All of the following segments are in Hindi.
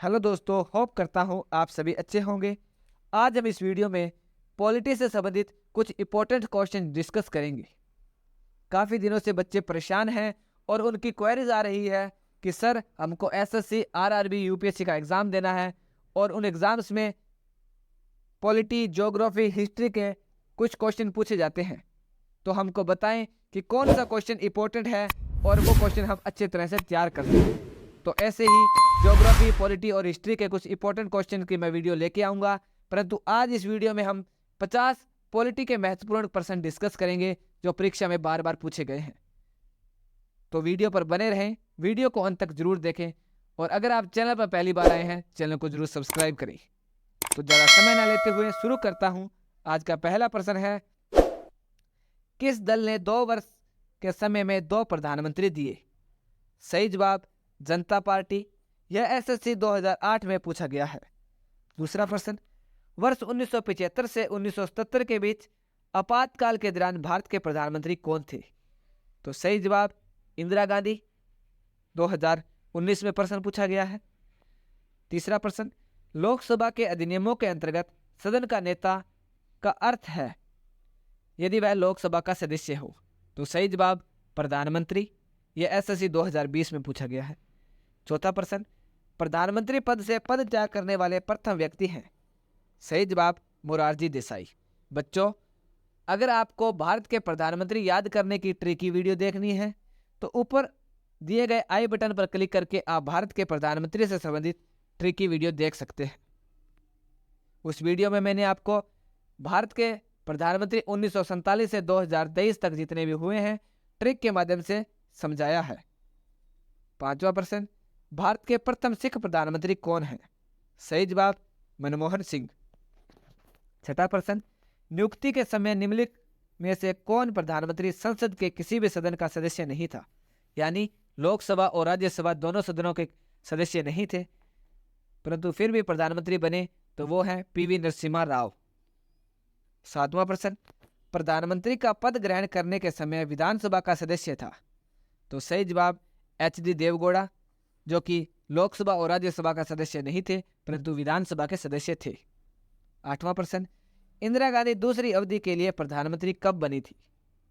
हेलो दोस्तों, होप करता हूँ आप सभी अच्छे होंगे। आज हम इस वीडियो में पॉलिटी से संबंधित कुछ इंपॉर्टेंट क्वेश्चन डिस्कस करेंगे। काफ़ी दिनों से बच्चे परेशान हैं और उनकी क्वेरीज आ रही है कि सर हमको एसएससी, आरआरबी, यूपीएससी का एग्ज़ाम देना है और उन एग्ज़ाम्स में पॉलिटी, ज्योग्राफी, हिस्ट्री के कुछ क्वेश्चन पूछे जाते हैं। तो हमको बताएं कि कौन सा क्वेश्चन इंपॉर्टेंट है और वो क्वेश्चन हम अच्छे तरह से तैयार कर सकें। तो ऐसे ही ज्योग्राफी, पॉलिटी और हिस्ट्री के कुछ इंपॉर्टेंट क्वेश्चन की मैं वीडियो लेके आऊँगा। परंतु आज इस वीडियो में हम 50 पॉलिटी के महत्वपूर्ण प्रश्न डिस्कस करेंगे जो परीक्षा में बार बार पूछे गए हैं। तो वीडियो पर बने रहें, वीडियो को अंत तक जरूर देखें और अगर आप चैनल पर पहली बार आए हैं चैनल को जरूर सब्सक्राइब करें। तो ज़्यादा समय ना लेते हुए शुरू करता हूँ। आज का पहला प्रश्न है, किस दल ने 2 वर्ष के समय में 2 प्रधानमंत्री दिए? सही जवाब जनता पार्टी। यह एसएससी 2008 में पूछा गया है। दूसरा प्रश्न, वर्ष 1975 से 1977 के बीच आपातकाल के दौरान भारत के प्रधानमंत्री कौन थे? तो सही जवाब इंदिरा गांधी। 2019 में प्रश्न पूछा गया है। तीसरा प्रश्न, लोकसभा के अधिनियमों के अंतर्गत सदन का नेता का अर्थ है यदि वह लोकसभा का सदस्य हो। तो सही जवाब प्रधानमंत्री। यह एसएससी 2020 में पूछा गया है। चौथा प्रश्न, प्रधानमंत्री पद से पदत्याग करने वाले प्रथम व्यक्ति हैं। सही जवाब मोरारजी देसाई। बच्चों, अगर आपको भारत के प्रधानमंत्री याद करने की ट्रिकी वीडियो देखनी है तो ऊपर दिए गए आई बटन पर क्लिक करके आप भारत के प्रधानमंत्री से संबंधित ट्रिकी वीडियो देख सकते हैं। उस वीडियो में मैंने आपको भारत के प्रधानमंत्री 1947 से 2023 तक जितने भी हुए हैं ट्रिक के माध्यम से समझाया है। पांचवा प्रश्न, भारत के प्रथम सिख प्रधानमंत्री कौन है? सही जवाब मनमोहन सिंह। छठा प्रश्न, नियुक्ति के समय निम्नलिखित में से कौन प्रधानमंत्री संसद के किसी भी सदन का सदस्य नहीं था? यानी लोकसभा और राज्यसभा दोनों सदनों के सदस्य नहीं थे परंतु फिर भी प्रधानमंत्री बने, तो वो है पीवी नरसिम्हा राव। सातवां प्रश्न, प्रधानमंत्री का पद ग्रहण करने के समय विधानसभा का सदस्य था? तो सही जवाब एचडी देवगौड़ा, जो कि लोकसभा और राज्यसभा का सदस्य नहीं थे परंतु विधानसभा के सदस्य थे। आठवां प्रश्न, इंदिरा गांधी दूसरी अवधि के लिए प्रधानमंत्री कब बनी थी?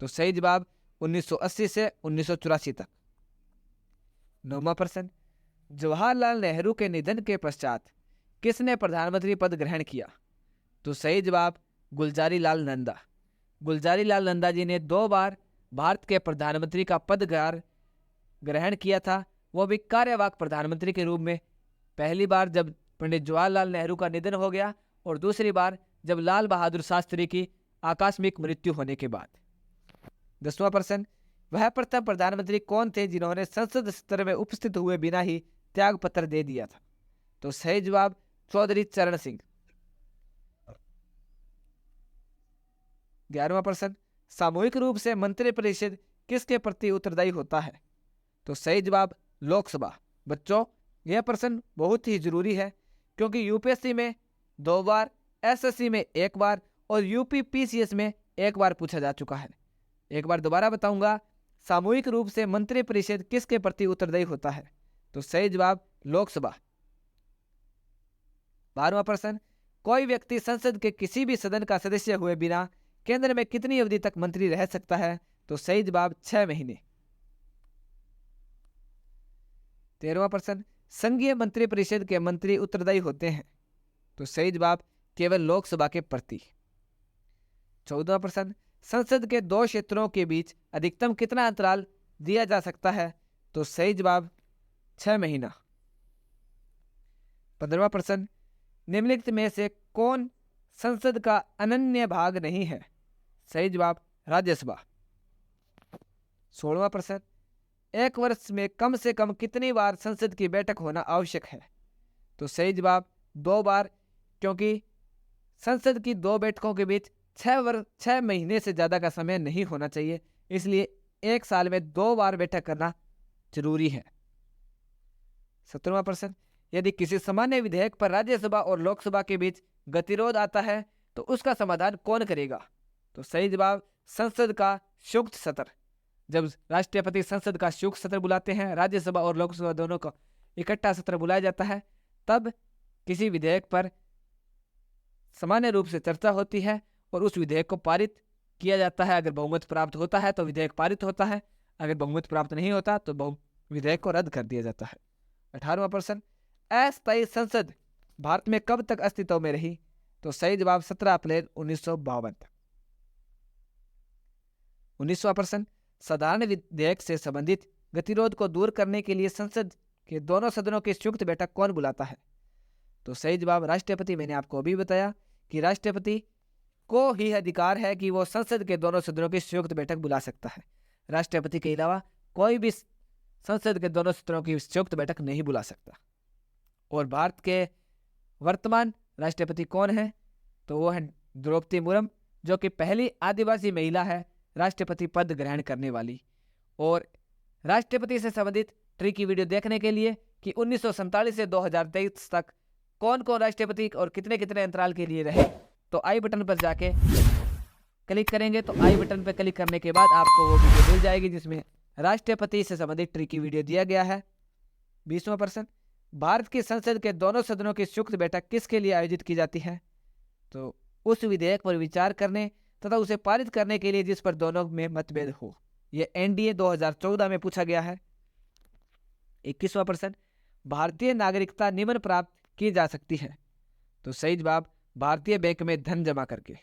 तो सही जवाब 1980 से 1984 तक। नौवां प्रश्न, जवाहरलाल नेहरू के निधन के पश्चात किसने प्रधानमंत्री पद ग्रहण किया? तो सही जवाब गुलजारी लाल नंदा। गुलजारी लाल नंदा जी ने 2 बार भारत के प्रधानमंत्री का पदभार ग्रहण किया था, वो भी कार्यवाहक प्रधानमंत्री के रूप में। पहली बार जब पंडित जवाहरलाल नेहरू का निधन हो गया और दूसरी बार जब लाल बहादुर शास्त्री की आकस्मिक मृत्यु होने के बाद। 10वां प्रश्न, वह प्रथम प्रधानमंत्री कौन थे जिन्होंने संसद सत्र में उपस्थित हुए बिना ही त्याग पत्र दे दिया था? तो सही जवाब चौधरी चरण सिंह। 11वां प्रश्न, सामूहिक रूप से मंत्रिपरिषद किसके प्रति उत्तरदायी होता है? तो सही जवाब लोकसभा। बच्चों, यह प्रश्न बहुत ही जरूरी है क्योंकि यूपीएससी में 2 बार, एसएससी में 1 बार और यूपी पीसीएस में 1 बार पूछा जा चुका है। एक बार दोबारा बताऊंगा, सामूहिक रूप से मंत्रिपरिषद किसके प्रति उत्तरदायी होता है? तो सही जवाब लोकसभा। 12वां प्रश्न, कोई व्यक्ति संसद के किसी भी सदन का सदस्य हुए बिना केंद्र में कितनी अवधि तक मंत्री रह सकता है? तो सही जवाब 6 महीने। 13वां प्रश्न, संघीय मंत्रिपरिषद के मंत्री उत्तरदायी होते हैं? तो सही जवाब केवल लोकसभा के प्रति। 14वां प्रश्न, संसद के 2 क्षेत्रों के बीच अधिकतम कितना अंतराल दिया जा सकता है? तो सही जवाब 6 महीना। 15वां प्रश्न, निम्नलिखित में से कौन संसद का अनन्य भाग नहीं है? सही जवाब राज्यसभा। 16वां प्रश्न, एक वर्ष में कम से कम कितनी बार संसद की बैठक होना आवश्यक है? तो सही जवाब 2 बार, क्योंकि संसद की 2 बैठकों के बीच 6 महीने से ज्यादा का समय नहीं होना चाहिए, इसलिए 1 साल में 2 बार बैठक करना जरूरी है। 17वां प्रश्न, यदि किसी सामान्य विधेयक पर राज्यसभा और लोकसभा के बीच गतिरोध आता है तो उसका समाधान कौन करेगा? तो सही जवाब संसद का संयुक्त सत्र। जब राष्ट्रपति संसद का संयुक्त सत्र बुलाते हैं, राज्यसभा और लोकसभा दोनों का इकट्ठा सत्र बुलाया जाता है, तब किसी विधेयक पर सामान्य रूप से चर्चा होती है और उस विधेयक को पारित किया जाता है। अगर बहुमत प्राप्त होता है तो विधेयक पारित होता है, अगर बहुमत प्राप्त नहीं होता तो विधेयक को रद्द कर दिया जाता है। 18वां प्रश्न, अस्थायी संसद भारत में कब तक अस्तित्व में रही? तो सही जवाब 17 अप्रैल 1952 तक। 19वां प्रश्न, साधारण विधेयक से संबंधित गतिरोध को दूर करने के लिए संसद के दोनों सदनों की संयुक्त बैठक कौन बुलाता है? तो सही जवाब राष्ट्रपति। मैंने आपको अभी बताया कि राष्ट्रपति को ही अधिकार है कि वो संसद के दोनों सदनों की संयुक्त बैठक बुला सकता है। राष्ट्रपति के अलावा कोई भी संसद के दोनों सदनों की संयुक्त बैठक नहीं बुला सकता। और भारत के वर्तमान राष्ट्रपति कौन है? तो वो है द्रौपदी मुर्मू, जो कि पहली आदिवासी महिला है राष्ट्रपति पद ग्रहण करने वाली। और राष्ट्रपति से संबंधित ट्रिकी वीडियो देखने के लिए कि 1947 से 2023 तक कौन कौन राष्ट्रपति और कितने कितने अंतराल के लिए रहे, तो आई बटन पर जाके क्लिक करेंगे। तो आई बटन पर क्लिक करने के बाद आपको वो वीडियो मिल जाएगी जिसमें राष्ट्रपति से संबंधित ट्रिकी वीडियो दिया गया है। 20वां प्रश्न, भारत की संसद के दोनों सदनों की संयुक्त बैठक किसके लिए आयोजित की जाती है? तो उस विधेयक पर विचार करने तथा उसे पारित करने के लिए जिस पर दोनों में मतभेद हो। यह एनडीए 2014 में पूछा गया है। 21वां प्रश्न, भारतीय नागरिकता निम्न प्राप्त की जा सकती है? तो सही जवाब भारतीय बैंक में धन जमा करके।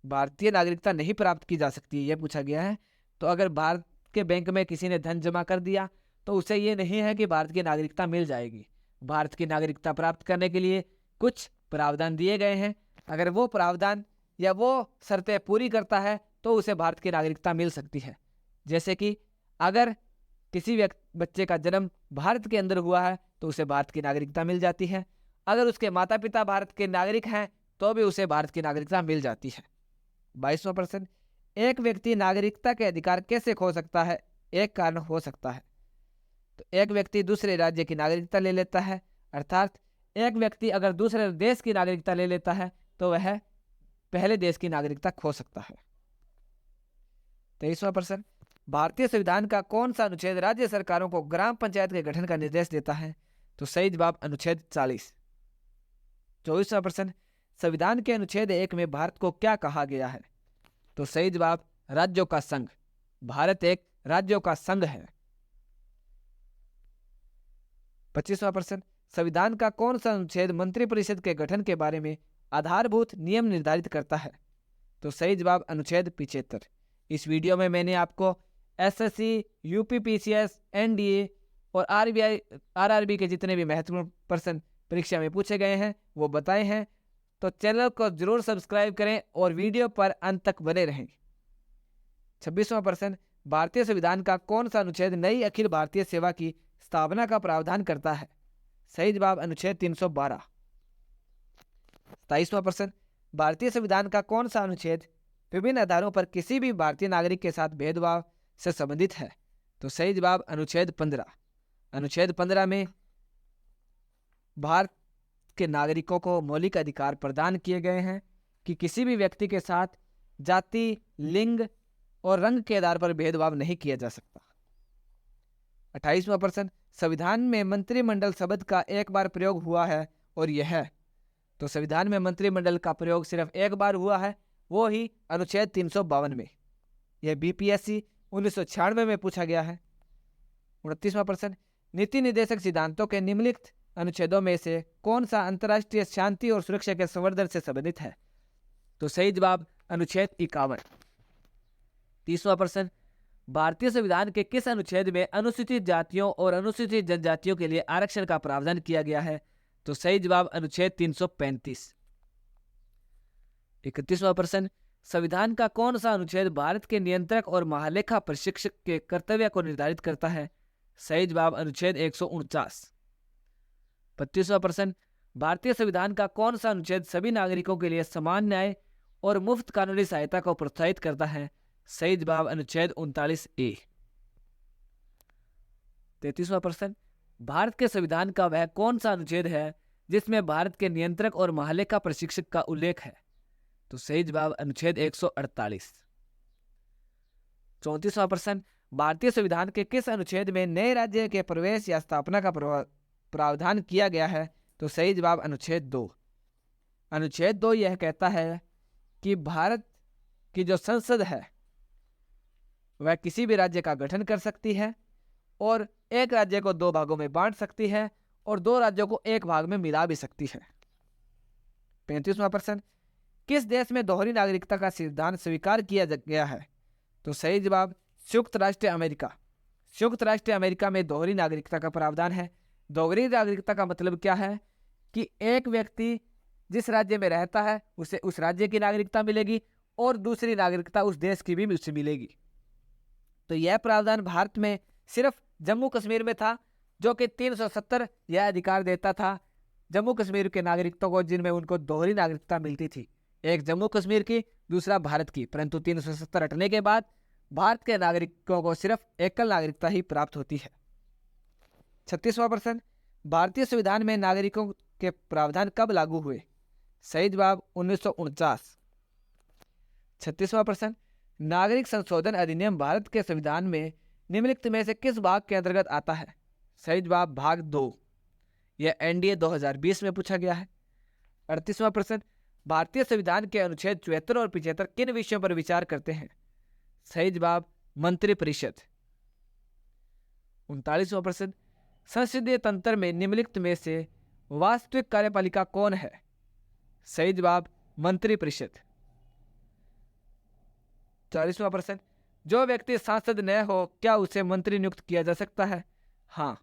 भारतीय नागरिकता नहीं प्राप्त की जा सकती, यह पूछा गया है। तो अगर भारत के बैंक में किसी ने धन जमा कर दिया तो उसे ये नहीं है कि भारत की नागरिकता मिल जाएगी। भारत की नागरिकता प्राप्त करने के लिए कुछ प्रावधान दिए गए हैं। अगर वो प्रावधान या वो शर्तें पूरी करता है तो उसे भारत की नागरिकता मिल सकती है। जैसे कि अगर किसी बच्चे का जन्म भारत के अंदर हुआ है तो उसे भारत की नागरिकता मिल जाती है। अगर उसके माता पिता भारत के नागरिक हैं तो भी उसे भारत की नागरिकता मिल जाती है। 22वां प्रश्न, एक व्यक्ति नागरिकता के अधिकार कैसे खो सकता है? एक कारण हो सकता है। तो एक व्यक्ति दूसरे राज्य की नागरिकता ले लेता है, अर्थात एक व्यक्ति अगर दूसरे देश की नागरिकता ले लेता है तो वह पहले देश की नागरिकता खो सकता है। 23वां प्रश्न, भारतीय संविधान का कौन सा अनुच्छेद राज्य सरकारों को ग्राम पंचायत के गठन का निर्देश देता है? तो सही जवाब अनुच्छेद 40। 24वां प्रश्न, संविधान के अनुच्छेद 1 में भारत को क्या कहा गया है? तो सही जवाब राज्यों का संघ। भारत एक राज्यों का संघ है। 25वां प्रश्न, संविधान का कौन सा अनुच्छेद मंत्रिपरिषद के गठन के बारे में आधारभूत नियम निर्धारित करता है? तो सही जवाब अनुच्छेद 75। इस वीडियो में मैंने आपको एसएससी, यूपीपीसीएस, एनडीए और आरआरबी के जितने भी महत्वपूर्ण प्रश्न परीक्षा में पूछे गए हैं वो बताए हैं। तो चैनल को जरूर सब्सक्राइब करें और वीडियो पर अंत तक बने रहें। 26वां प्रश्न, भारतीय संविधान का कौन सा अनुच्छेद नई अखिल भारतीय सेवा की स्थापना का प्रावधान करता है? सही जवाब अनुच्छेद 312। 27वां प्रश्न, भारतीय संविधान का कौन सा अनुच्छेद विभिन्न आधारों पर किसी भी भारतीय नागरिक के साथ भेदभाव से संबंधित है? तो सही जवाब अनुच्छेद 15। अनुच्छेद 15 में भारत के नागरिकों को मौलिक अधिकार प्रदान किए गए हैं कि किसी भी व्यक्ति के साथ जाति, लिंग और रंग के आधार पर भेदभाव नहीं किया जा सकता। 28वां प्रश्न, संविधान में मंत्रिमंडल शब्द का एक बार प्रयोग हुआ है और यह है? तो संविधान में मंत्रिमंडल का प्रयोग सिर्फ एक बार हुआ है, वो ही अनुच्छेद 352 में। यह बीपीएससी 1996 में पूछा गया है। 29वां प्रश्न, नीति निर्देशक सिद्धांतों के निम्नलिखित अनुच्छेदों में से कौन सा अंतर्राष्ट्रीय शांति और सुरक्षा के संवर्धन से संबंधित है? तो सही जवाब अनुच्छेद 51। 30वां प्रश्न, भारतीय संविधान के किस अनुच्छेद में अनुसूचित जातियों और अनुसूचित जनजातियों के लिए आरक्षण का प्रावधान किया गया है? तो सही जवाब अनुच्छेद 335। 31वां प्रश्न, संविधान का कौन सा अनुच्छेद भारत के नियंत्रक और महालेखा परीक्षक के कर्तव्य को निर्धारित करता है? सही जवाब अनुच्छेद 149। 32वां प्रश्न, भारतीय संविधान का कौन सा अनुच्छेद सभी नागरिकों के लिए समान न्याय और मुफ्त कानूनी सहायता को प्रोत्साहित करता है? सही जवाब अनुच्छेद 39A। 33वां प्रश्न, भारत के संविधान का वह कौन सा अनुच्छेद है जिसमें भारत के नियंत्रक और महालेखा परीक्षक का उल्लेख है? तो सही जवाब अनुच्छेद 148। 34वां प्रश्न, भारतीय संविधान के किस अनुच्छेद में नए राज्य के प्रवेश या स्थापना का प्रावधान किया गया है? तो सही जवाब अनुच्छेद 2। अनुच्छेद 2 यह कहता है कि भारत की जो संसद है वह किसी भी राज्य का गठन कर सकती है और एक राज्य को 2 भागों में बांट सकती है और 2 राज्यों को एक भाग में मिला भी सकती है। 35वां प्रश्न, किस देश में दोहरी नागरिकता का सिद्धांत स्वीकार किया गया है? तो सही जवाब संयुक्त राष्ट्र अमेरिका। संयुक्त राष्ट्र अमेरिका में दोहरी नागरिकता का प्रावधान है। दोहरी नागरिकता का मतलब क्या है कि एक व्यक्ति जिस राज्य में रहता है उसे उस राज्य की नागरिकता मिलेगी और दूसरी नागरिकता उस देश की भी उसे मिलेगी। तो यह प्रावधान भारत में सिर्फ जम्मू कश्मीर में था, जो कि 370 यह अधिकार देता था जम्मू कश्मीर के नागरिकों को, जिनमें उनको दोहरी नागरिकता मिलती थी, एक जम्मू कश्मीर की, दूसरा भारत की। परंतु 370 हटने के बाद भारत के नागरिकों को सिर्फ एकल नागरिकता ही प्राप्त होती है। 36वां प्रश्न, भारतीय संविधान में नागरिकों के प्रावधान कब लागू हुए? सही जवाब 1949। 36वां प्रश्न, नागरिक संशोधन अधिनियम भारत के संविधान में निम्नलिखित में से किस भाग के अंतर्गत आता है? सही जवाब भाग 2। यह एनडीए 2020 में पूछा गया है। 38वां प्रश्न, भारतीय संविधान के अनुच्छेद 74 और 75 किन विषयों पर विचार करते हैं? सही जवाब मंत्रिपरिषद। 39वां प्रश्न, संसदीय तंत्र में निम्नलिखित में से वास्तविक कार्यपालिका कौन है? सही जवाब मंत्रिपरिषद। 40वां प्रश्न, जो व्यक्ति सांसद न हो क्या उसे मंत्री नियुक्त किया जा सकता है? हाँ,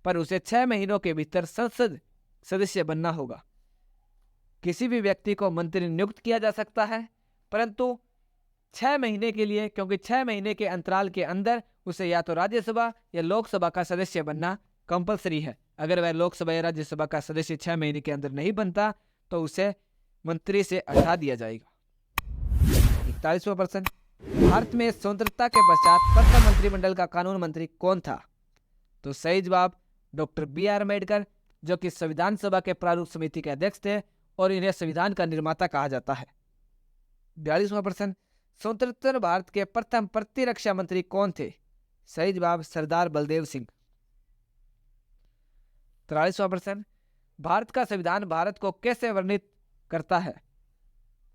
पर उसे 6 महीनों के भीतर संसद सदस्य बनना होगा। किसी भी व्यक्ति को मंत्री नियुक्त किया जा सकता है, परंतु 6 महीने के लिए, क्योंकि 6 महीने के अंतराल के अंदर उसे या तो राज्यसभा या लोकसभा का सदस्य बनना कंपलसरी है। अगर वह लोकसभा या राज्यसभा का सदस्य 6 महीने के अंदर नहीं बनता तो उसे मंत्री से हटा दिया जाएगा। 41वां प्रश्न, भारत में स्वतंत्रता के पश्चात प्रथम मंत्रिमंडल का कानून मंत्री कौन था? तो सही जवाब डॉक्टर बी.आर. अम्बेडकर, जो कि संविधान सभा के प्रारूप समिति के अध्यक्ष थे और इन्हें संविधान का निर्माता कहा जाता है। 42वां प्रश्न, स्वतंत्र भारत के प्रथम प्रतिरक्षा मंत्री कौन थे? सही जवाब सरदार बलदेव सिंह। 43वां प्रश्न, भारत का संविधान भारत को कैसे वर्णित करता है?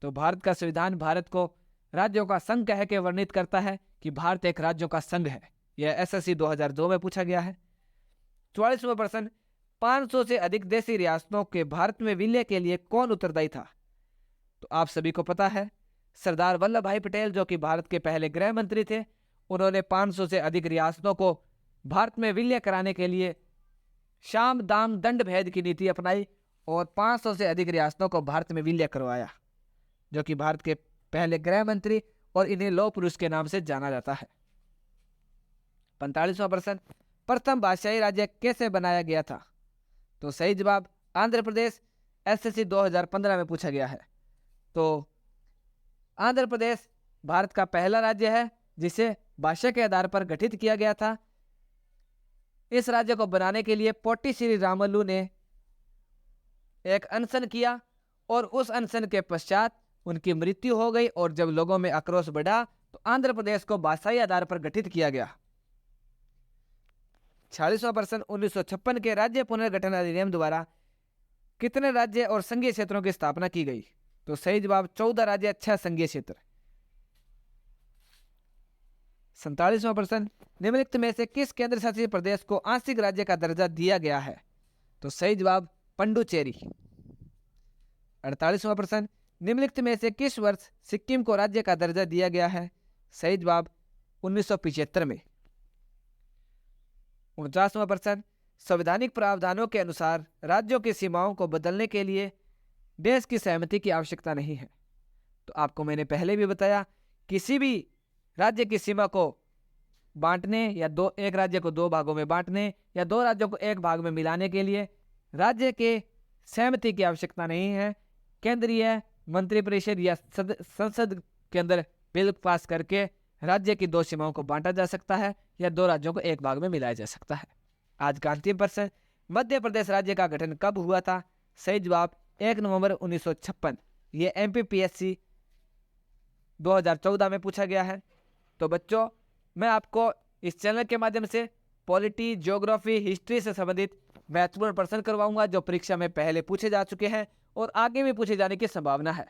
तो भारत का संविधान भारत को राज्यों का संघ कह के वर्णित करता है कि भारत एक राज्यों का संघ है। यह एसएससी 2002 में पूछा गया है। 44वां प्रश्न, 500 से अधिक देशी रियासतों के भारत में विलय के लिए कौन उत्तरदायी था? तो आप सभी को पता है, सरदार वल्लभ भाई पटेल, जो कि भारत के पहले गृह मंत्री थे। उन्होंने 500 से अधिक रियासतों को भारत में विलय कराने के लिए साम दाम दंड भेद की नीति अपनाई और 500 से अधिक रियासतों को भारत में विलय करवाया, जो कि भारत के पहले गृह मंत्री और इन्हें लौह पुरुष के नाम से जाना जाता है। 45वां प्रश्न, प्रथम भाषाई राज्य कैसे बनाया गया था? तो सही जवाब आंध्र प्रदेश, एसएससी 2015 में पूछा गया है। तो आंध्र प्रदेश भारत का पहला राज्य है जिसे भाषा के आधार पर गठित किया गया था। इस राज्य को बनाने के लिए पोट्टी श्री रामुलु ने एक अनशन किया और उस अनशन के पश्चात उनकी मृत्यु हो गई और जब लोगों में आक्रोश बढ़ा तो आंध्र प्रदेश को भाषाई आधार पर गठित किया गया। 46वां प्रश्न, 1956 के राज्य पुनर्गठन अधिनियम द्वारा कितने राज्य और संघीय क्षेत्रों की स्थापना की गई? तो सही जवाब 14 राज्य, 6 संघीय क्षेत्र। 47वां प्रश्न, निम्नलिखित में से किस केंद्र शासित प्रदेश को आंशिक राज्य का दर्जा दिया गया है? तो सही जवाब पुडुचेरी। 48वां प्रश्न, निम्नलिखित में से किस वर्ष सिक्किम को राज्य का दर्जा दिया गया है? सही जवाब 1975 में। 49वां प्रश्न, संवैधानिक प्रावधानों के अनुसार राज्यों की सीमाओं को बदलने के लिए देश की सहमति की आवश्यकता नहीं है। तो आपको मैंने पहले भी बताया, किसी भी राज्य की सीमा को बांटने या एक राज्य को 2 भागों में बांटने या 2 राज्यों को एक भाग में मिलाने के लिए राज्य के सहमति की आवश्यकता नहीं है। केंद्रीय मंत्रिपरिषद या संसद के अंदर बिल पास करके राज्य की 2 सीमाओं को बांटा जा सकता है या 2 राज्यों को एक भाग में मिलाया जा सकता है। आज का अंतिम प्रश्न, मध्य प्रदेश राज्य का गठन कब हुआ था? सही जवाब 1 नवंबर 1956। ये एमपीपीएससी 2014 में पूछा गया है। तो बच्चों, मैं आपको इस चैनल के माध्यम से पॉलिटी, ज्योग्राफी, हिस्ट्री से संबंधित महत्वपूर्ण प्रश्न करवाऊंगा जो परीक्षा में पहले पूछे जा चुके हैं और आगे भी पूछे जाने की संभावना है।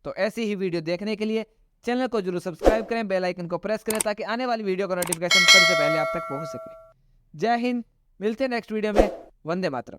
तो ऐसी ही वीडियो देखने के लिए चैनल को जरूर सब्सक्राइब करें, बेल आइकन को प्रेस करें ताकि आने वाली वीडियो का नोटिफिकेशन सबसे पहले आप तक पहुंच सके। जय हिंद, मिलते हैं नेक्स्ट वीडियो में। वंदे मातरम।